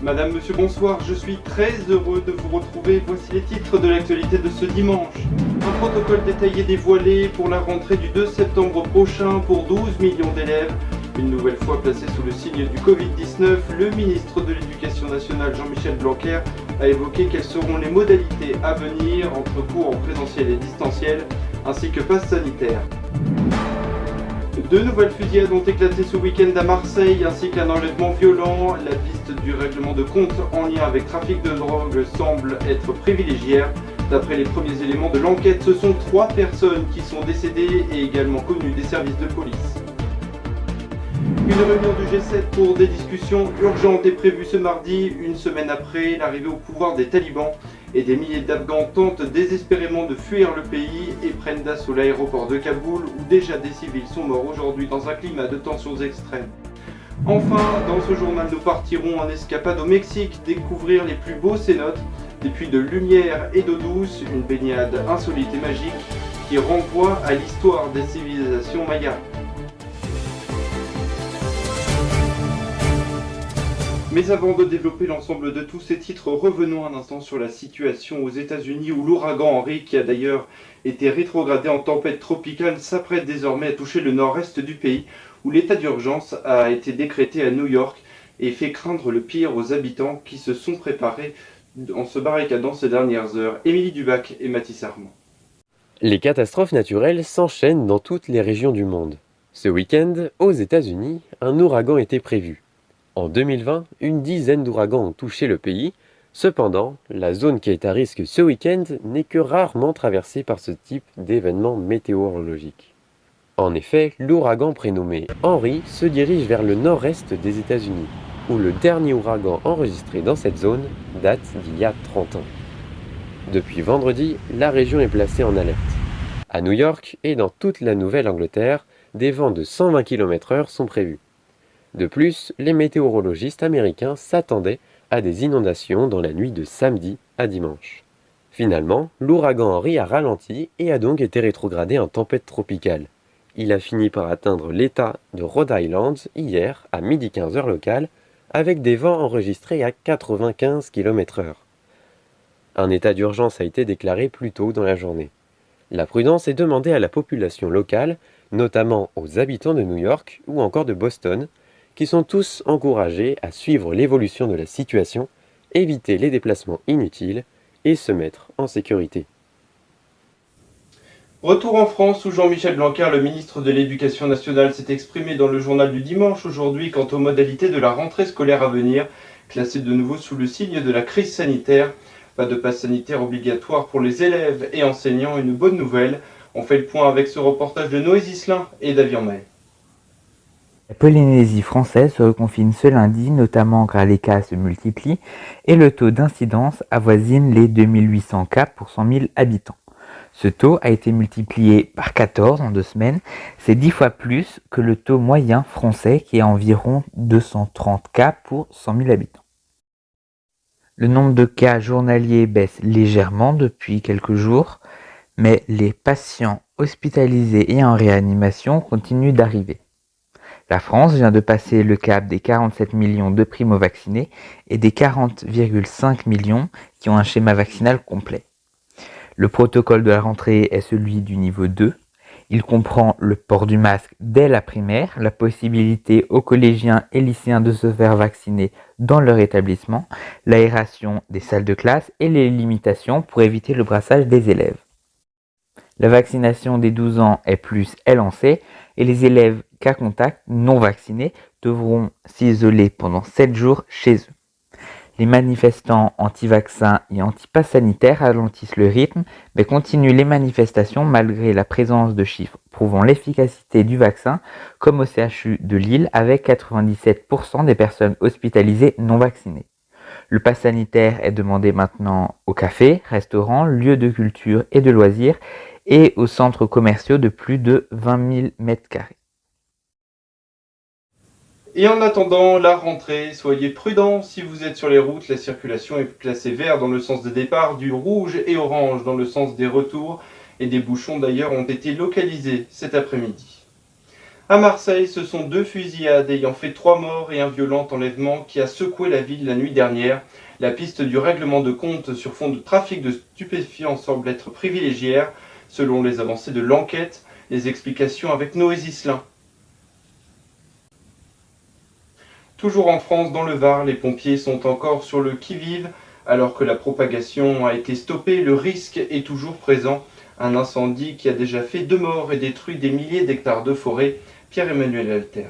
Madame, monsieur, bonsoir, je suis très heureux de vous retrouver. Voici les titres de l'actualité de ce dimanche. Un protocole détaillé dévoilé pour la rentrée du 2 septembre prochain pour 12 millions d'élèves. Une nouvelle fois placé sous le signe du Covid-19, le ministre de l'Éducation nationale Jean-Michel Blanquer a évoqué quelles seront les modalités à venir entre cours en présentiel et distanciel, ainsi que passe sanitaire. Deux nouvelles fusillades ont éclaté ce week-end à Marseille, ainsi qu'un enlèvement violent. La piste du règlement de compte en lien avec trafic de drogue semble être privilégiée. D'après les premiers éléments de l'enquête, ce sont 3 personnes qui sont décédées et également connues des services de police. Une réunion du G7 pour des discussions urgentes est prévue ce mardi, une semaine après l'arrivée au pouvoir des talibans, et des milliers d'Afghans tentent désespérément de fuir le pays et prennent d'assaut l'aéroport de Kaboul, où déjà des civils sont morts aujourd'hui dans un climat de tensions extrêmes. Enfin, dans ce journal, nous partirons en escapade au Mexique, découvrir les plus beaux cénotes, des puits de lumière et d'eau douce, une baignade insolite et magique qui renvoie à l'histoire des civilisations mayas. Mais avant de développer l'ensemble de tous ces titres, revenons un instant sur la situation aux États-Unis où l'ouragan Henri, qui a d'ailleurs été rétrogradé en tempête tropicale, s'apprête désormais à toucher le nord-est du pays, où l'état d'urgence a été décrété à New York et fait craindre le pire aux habitants qui se sont préparés en se barricadant ces dernières heures. Émilie Dubac et Mathis Armand. Les catastrophes naturelles s'enchaînent dans toutes les régions du monde. Ce week-end, aux États-Unis, un ouragan était prévu. En 2020, une dizaine d'ouragans ont touché le pays. Cependant, la zone qui est à risque ce week-end n'est que rarement traversée par ce type d'événement météorologique. En effet, l'ouragan prénommé Henri se dirige vers le nord-est des États-Unis, où le dernier ouragan enregistré dans cette zone date d'il y a 30 ans. Depuis vendredi, la région est placée en alerte. À New York et dans toute la Nouvelle-Angleterre, des vents de 120 km/h sont prévus. De plus, les météorologistes américains s'attendaient à des inondations dans la nuit de samedi à dimanche. Finalement, l'ouragan Henri a ralenti et a donc été rétrogradé en tempête tropicale. Il a fini par atteindre l'état de Rhode Island hier à 12h15 heure locale, avec des vents enregistrés à 95 km/h. Un état d'urgence a été déclaré plus tôt dans la journée. La prudence est demandée à la population locale, notamment aux habitants de New York ou encore de Boston, qui sont tous encouragés à suivre l'évolution de la situation, éviter les déplacements inutiles et se mettre en sécurité. Retour en France où Jean-Michel Blanquer, le ministre de l'Éducation nationale, s'est exprimé dans le journal du dimanche aujourd'hui quant aux modalités de la rentrée scolaire à venir, classée de nouveau sous le signe de la crise sanitaire. Pas de passe sanitaire obligatoire pour les élèves et enseignants, une bonne nouvelle. On fait le point avec ce reportage de Noé Zislin et Davian May. La Polynésie française se reconfine ce lundi, notamment car les cas se multiplient et le taux d'incidence avoisine les 2800 cas pour 100 000 habitants. Ce taux a été multiplié par 14 en 2 semaines, c'est 10 fois plus que le taux moyen français qui est environ 230 cas pour 100 000 habitants. Le nombre de cas journaliers baisse légèrement depuis quelques jours, mais les patients hospitalisés et en réanimation continuent d'arriver. La France vient de passer le cap des 47 millions de primo-vaccinés et des 40,5 millions qui ont un schéma vaccinal complet. Le protocole de la rentrée est celui du niveau 2. Il comprend le port du masque dès la primaire, la possibilité aux collégiens et lycéens de se faire vacciner dans leur établissement, l'aération des salles de classe et les limitations pour éviter le brassage des élèves. La vaccination des 12 ans est lancée et les élèves cas contact non vaccinés devront s'isoler pendant 7 jours chez eux. Les manifestants anti-vaccins et anti-pass sanitaire ralentissent le rythme, mais continuent les manifestations malgré la présence de chiffres prouvant l'efficacité du vaccin, comme au CHU de Lille avec 97% des personnes hospitalisées non vaccinées. Le pass sanitaire est demandé maintenant aux cafés, restaurants, lieux de culture et de loisirs et aux centres commerciaux de plus de 20 000 m². Et en attendant la rentrée, soyez prudents si vous êtes sur les routes. La circulation est classée vert dans le sens des départs, du rouge et orange dans le sens des retours. Et des bouchons d'ailleurs ont été localisés cet après-midi. À Marseille, ce sont 2 fusillades ayant fait 3 morts et un violent enlèvement qui a secoué la ville la nuit dernière. La piste du règlement de compte sur fond de trafic de stupéfiants semble être privilégiée, selon les avancées de l'enquête. Les explications avec Noé Zislin. Toujours en France, dans le Var, les pompiers sont encore sur le qui-vive. Alors que la propagation a été stoppée, le risque est toujours présent. Un incendie qui a déjà fait 2 morts et détruit des milliers d'hectares de forêt. Pierre-Emmanuel Alter.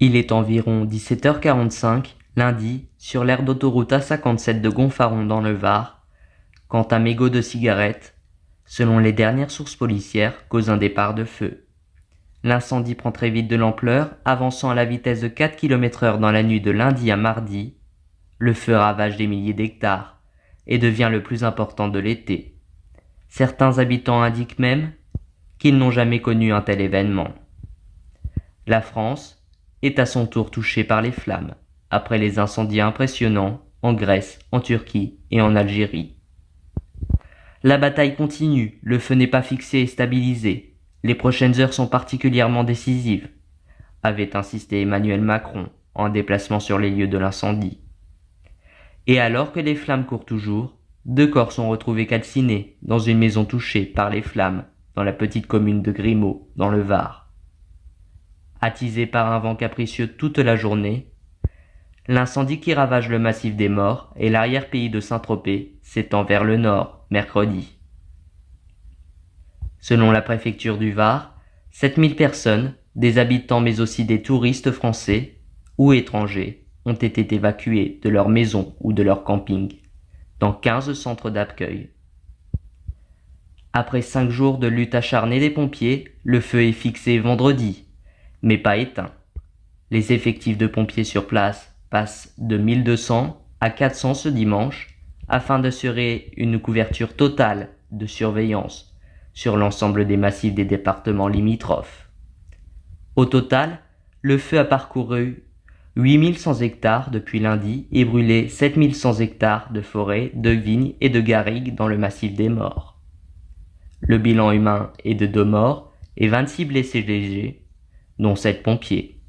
Il est environ 17h45, lundi, sur l'aire d'autoroute A57 de Gonfaron dans le Var, quand un mégot de cigarette, selon les dernières sources policières, cause un départ de feu. L'incendie prend très vite de l'ampleur, avançant à la vitesse de 4 km/h dans la nuit de lundi à mardi. Le feu ravage des milliers d'hectares et devient le plus important de l'été. Certains habitants indiquent même qu'ils n'ont jamais connu un tel événement. La France est à son tour touchée par les flammes, après les incendies impressionnants en Grèce, en Turquie et en Algérie. La bataille continue, le feu n'est pas fixé et stabilisé. Les prochaines heures sont particulièrement décisives, avait insisté Emmanuel Macron en déplacement sur les lieux de l'incendie. Et alors que les flammes courent toujours, 2 corps sont retrouvés calcinés dans une maison touchée par les flammes dans la petite commune de Grimaud, dans le Var. Attisé par un vent capricieux toute la journée, l'incendie qui ravage le massif des Morts et l'arrière-pays de Saint-Tropez s'étend vers le nord, mercredi. Selon la préfecture du Var, 7000 personnes, des habitants mais aussi des touristes français ou étrangers, ont été évacués de leur maison ou de leur camping, dans 15 centres d'accueil. Après 5 jours de lutte acharnée des pompiers, le feu est fixé vendredi, mais pas éteint. Les effectifs de pompiers sur place passent de 1200 à 400 ce dimanche, afin d'assurer une couverture totale de surveillance sur l'ensemble des massifs des départements limitrophes. Au total, le feu a parcouru 8100 hectares depuis lundi et brûlé 7100 hectares de forêt, de vignes et de garrigues dans le massif des Morts. Le bilan humain est de 2 morts et 26 blessés légers, dont 7 pompiers.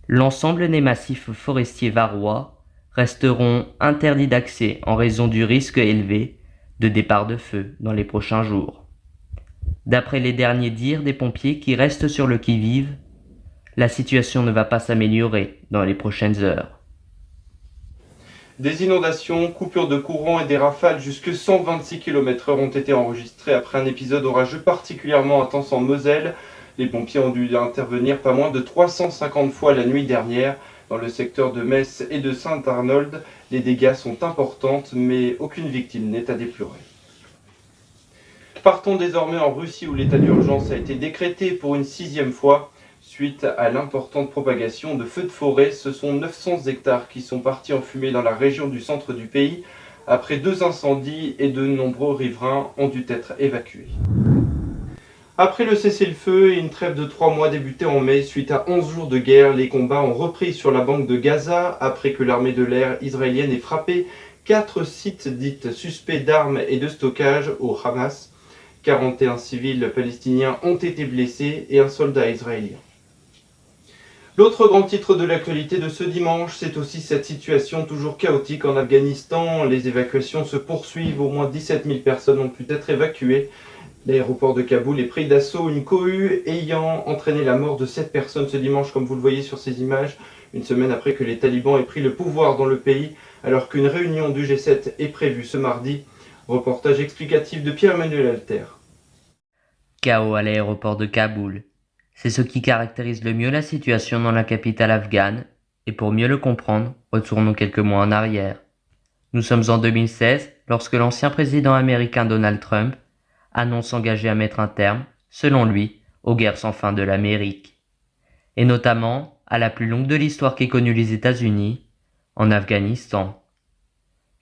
L'ensemble des massifs forestiers varois resteront interdits d'accès en raison du risque élevé de départ de feu dans les prochains jours. D'après les derniers dires des pompiers qui restent sur le qui-vive, la situation ne va pas s'améliorer dans les prochaines heures. Des inondations, coupures de courant et des rafales jusqu'à 126 km/h ont été enregistrées après un épisode orageux particulièrement intense en Moselle. Les pompiers ont dû intervenir pas moins de 350 fois la nuit dernière. Dans le secteur de Metz et de Saint-Arnold, les dégâts sont importants, mais aucune victime n'est à déplorer. Partons désormais en Russie où l'état d'urgence a été décrété pour une 6e fois. Suite à l'importante propagation de feux de forêt, ce sont 900 hectares qui sont partis en fumée dans la région du centre du pays. Après 2 incendies et de nombreux riverains ont dû être évacués. Après le cessez-le-feu et une trêve de 3 mois débutée en mai, suite à 11 jours de guerre, les combats ont repris sur la bande de Gaza après que l'armée de l'air israélienne ait frappé 4 sites dits suspects d'armes et de stockage au Hamas. 41 civils palestiniens ont été blessés et un soldat israélien. L'autre grand titre de l'actualité de ce dimanche, c'est aussi cette situation toujours chaotique en Afghanistan. Les évacuations se poursuivent, au moins 17 000 personnes ont pu être évacuées. L'aéroport de Kaboul est pris d'assaut, une cohue ayant entraîné la mort de 7 personnes ce dimanche, comme vous le voyez sur ces images, une semaine après que les talibans aient pris le pouvoir dans le pays, alors qu'une réunion du G7 est prévue ce mardi. Reportage explicatif de Pierre-Emmanuel Alter. Chaos à l'aéroport de Kaboul. C'est ce qui caractérise le mieux la situation dans la capitale afghane, et pour mieux le comprendre, retournons quelques mois en arrière. Nous sommes en 2016, lorsque l'ancien président américain Donald Trump annonce s'engager à mettre un terme, selon lui, aux guerres sans fin de l'Amérique, et notamment à la plus longue de l'histoire qu'aient connue les États-Unis, en Afghanistan.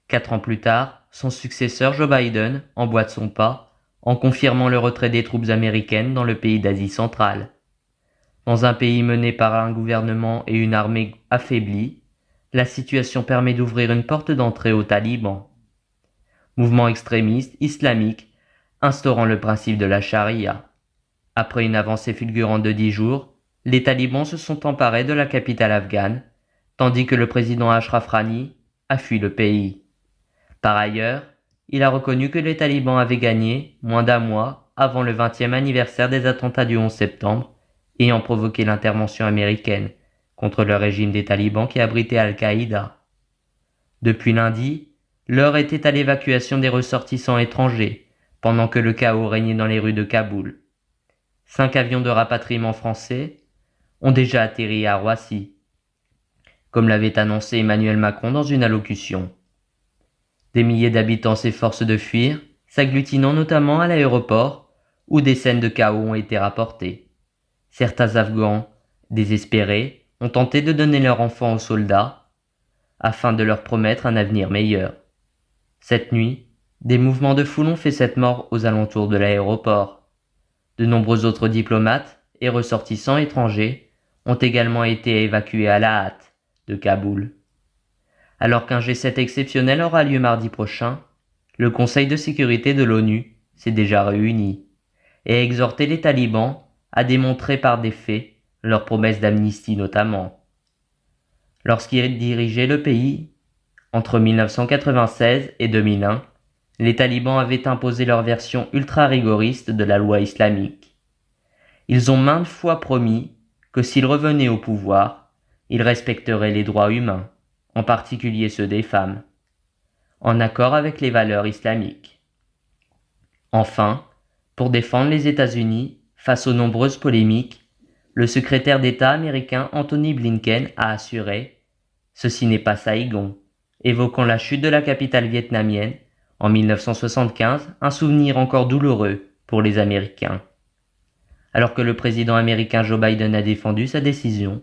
4 ans plus tard, son successeur Joe Biden emboîte son pas en confirmant le retrait des troupes américaines dans le pays d'Asie centrale. Dans un pays mené par un gouvernement et une armée affaiblie, la situation permet d'ouvrir une porte d'entrée aux talibans. Mouvement extrémiste islamique instaurant le principe de la charia. Après une avancée fulgurante de 10 jours, les talibans se sont emparés de la capitale afghane, tandis que le président Ashraf Ghani a fui le pays. Par ailleurs, il a reconnu que les talibans avaient gagné moins d'un mois avant le 20e anniversaire des attentats du 11 septembre, ayant provoqué l'intervention américaine contre le régime des talibans qui abritait Al-Qaïda. Depuis lundi, l'heure était à l'évacuation des ressortissants étrangers, pendant que le chaos régnait dans les rues de Kaboul. 5 avions de rapatriement français ont déjà atterri à Roissy, comme l'avait annoncé Emmanuel Macron dans une allocution. Des milliers d'habitants s'efforcent de fuir, s'agglutinant notamment à l'aéroport, où des scènes de chaos ont été rapportées. Certains Afghans, désespérés, ont tenté de donner leur enfant aux soldats, afin de leur promettre un avenir meilleur. Cette nuit, des mouvements de foule ont fait cette mort aux alentours de l'aéroport. De nombreux autres diplomates et ressortissants étrangers ont également été évacués à la hâte de Kaboul. Alors qu'un G7 exceptionnel aura lieu mardi prochain, le Conseil de sécurité de l'ONU s'est déjà réuni et a exhorté les talibans à démontrer par des faits leurs promesses d'amnistie notamment. Lorsqu'ils dirigeaient le pays, entre 1996 et 2001, les talibans avaient imposé leur version ultra-rigoriste de la loi islamique. Ils ont maintes fois promis que s'ils revenaient au pouvoir, ils respecteraient les droits humains, en particulier ceux des femmes, en accord avec les valeurs islamiques. Enfin, pour défendre les États-Unis face aux nombreuses polémiques, le secrétaire d'État américain Anthony Blinken a assuré « Ceci n'est pas Saïgon », évoquant la chute de la capitale vietnamienne en 1975, un souvenir encore douloureux pour les Américains. Alors que le président américain Joe Biden a défendu sa décision,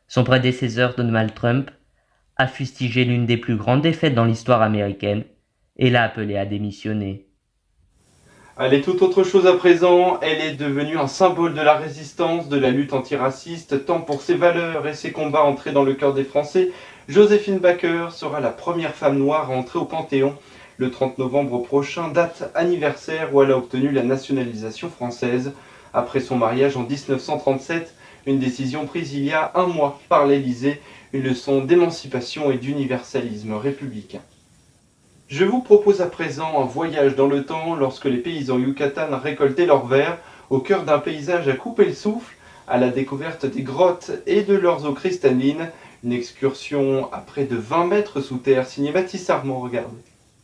son prédécesseur Donald Trump a fustigé l'une des plus grandes défaites dans l'histoire américaine et l'a appelé à démissionner. Allez, toute autre chose à présent, elle est devenue un symbole de la résistance, de la lutte antiraciste, tant pour ses valeurs et ses combats entrés dans le cœur des Français. Joséphine Baker sera la première femme noire à entrer au Panthéon le 30 novembre prochain, date anniversaire où elle a obtenu la nationalisation française après son mariage en 1937, une décision prise il y a un mois par l'Élysée, une leçon d'émancipation et d'universalisme républicain. Je vous propose à présent un voyage dans le temps lorsque les paysans Yucatan récoltaient leurs vers au cœur d'un paysage à couper le souffle, à la découverte des grottes et de leurs eaux cristallines, une excursion à près de 20 mètres sous terre, signée Baptiste Armand, regardez.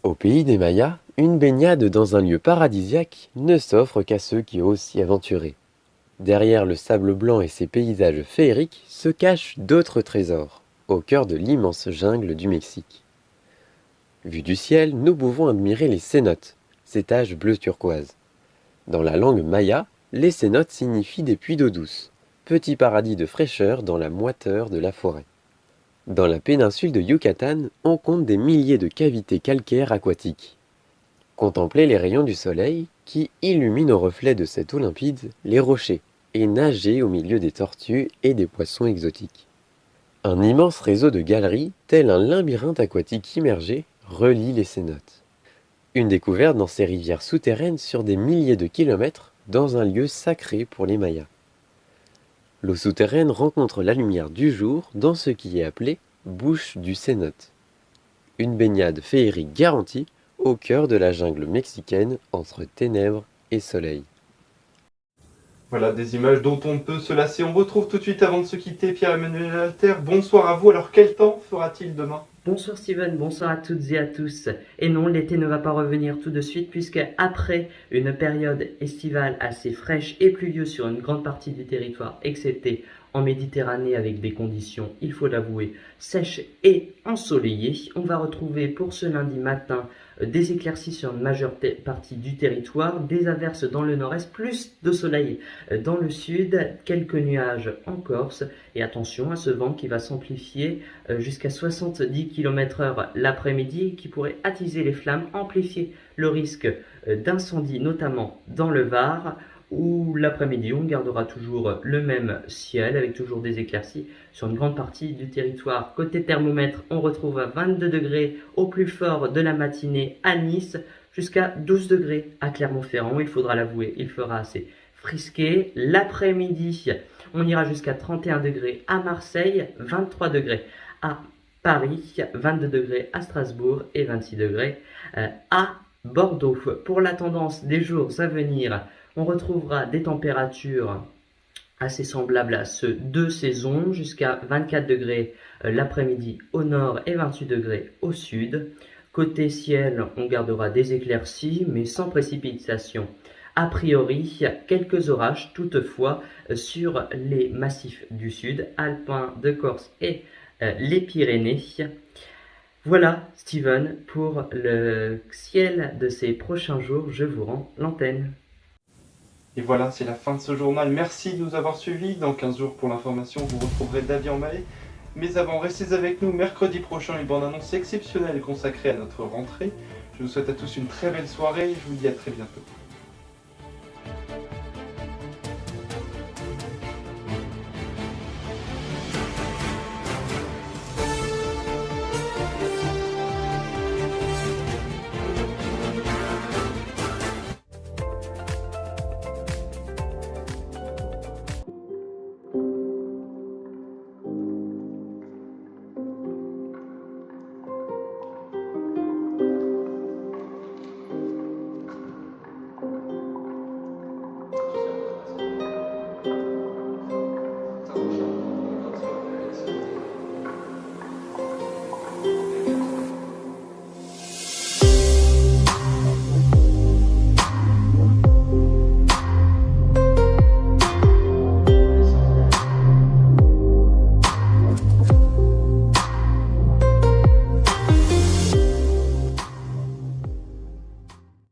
Au pays des Mayas, une baignade dans un lieu paradisiaque ne s'offre qu'à ceux qui osent s'y aventurer. Derrière le sable blanc et ses paysages féeriques se cachent d'autres trésors, au cœur de l'immense jungle du Mexique. Vu du ciel, nous pouvons admirer les cénotes, ces taches bleu turquoise. Dans la langue maya, les cénotes signifient des puits d'eau douce, petit paradis de fraîcheur dans la moiteur de la forêt. Dans la péninsule de Yucatan, on compte des milliers de cavités calcaires aquatiques. Contemplez les rayons du soleil qui illuminent au reflet de cette eau limpide les rochers et nager au milieu des tortues et des poissons exotiques. Un immense réseau de galeries, tel un labyrinthe aquatique immergé, relie les cénotes. Une découverte dans ces rivières souterraines sur des milliers de kilomètres dans un lieu sacré pour les Mayas. L'eau souterraine rencontre la lumière du jour dans ce qui est appelé bouche du cénote. Une baignade féerique garantie au cœur de la jungle mexicaine entre ténèbres et soleil. Voilà des images dont on ne peut se lasser. On retrouve tout de suite avant de se quitter Pierre-Emmanuel Alter. Bonsoir à vous. Alors quel temps fera-t-il demain ? Bonsoir Steven, bonsoir à toutes et à tous. Et non, l'été ne va pas revenir tout de suite puisque après une période estivale assez fraîche et pluvieuse sur une grande partie du territoire, excepté en Méditerranée avec des conditions, il faut l'avouer, sèches et ensoleillées, on va retrouver pour ce lundi matin des éclaircies sur une majeure partie du territoire, des averses dans le nord-est, plus de soleil dans le sud, quelques nuages en Corse et attention à ce vent qui va s'amplifier jusqu'à 70 km/h l'après-midi qui pourrait attiser les flammes, amplifier le risque d'incendie notamment dans le Var où l'après-midi on gardera toujours le même ciel avec toujours des éclaircies sur une grande partie du territoire. Côté thermomètre, on retrouve 22 degrés au plus fort de la matinée à Nice jusqu'à 12 degrés à Clermont-Ferrand. Il faudra l'avouer, il fera assez frisqué. L'après-midi, on ira jusqu'à 31 degrés à Marseille, 23 degrés à Paris, 22 degrés à Strasbourg et 26 degrés à Bordeaux. Pour la tendance des jours à venir, on retrouvera des températures assez semblables à ceux de saison, jusqu'à 24 degrés l'après-midi au nord et 28 degrés au sud. Côté ciel, on gardera des éclaircies, mais sans précipitation. A priori, quelques orages toutefois sur les massifs du sud, alpins de Corse et les Pyrénées. Voilà, Steven, pour le ciel de ces prochains jours, je vous rends l'antenne. Et voilà, c'est la fin de ce journal. Merci de nous avoir suivis. Dans 15 jours pour l'information, vous retrouverez David en Malais. Mais avant, restez avec nous. Mercredi prochain, une bande-annonce exceptionnelle consacrée à notre rentrée. Je vous souhaite à tous une très belle soirée. Je vous dis à très bientôt.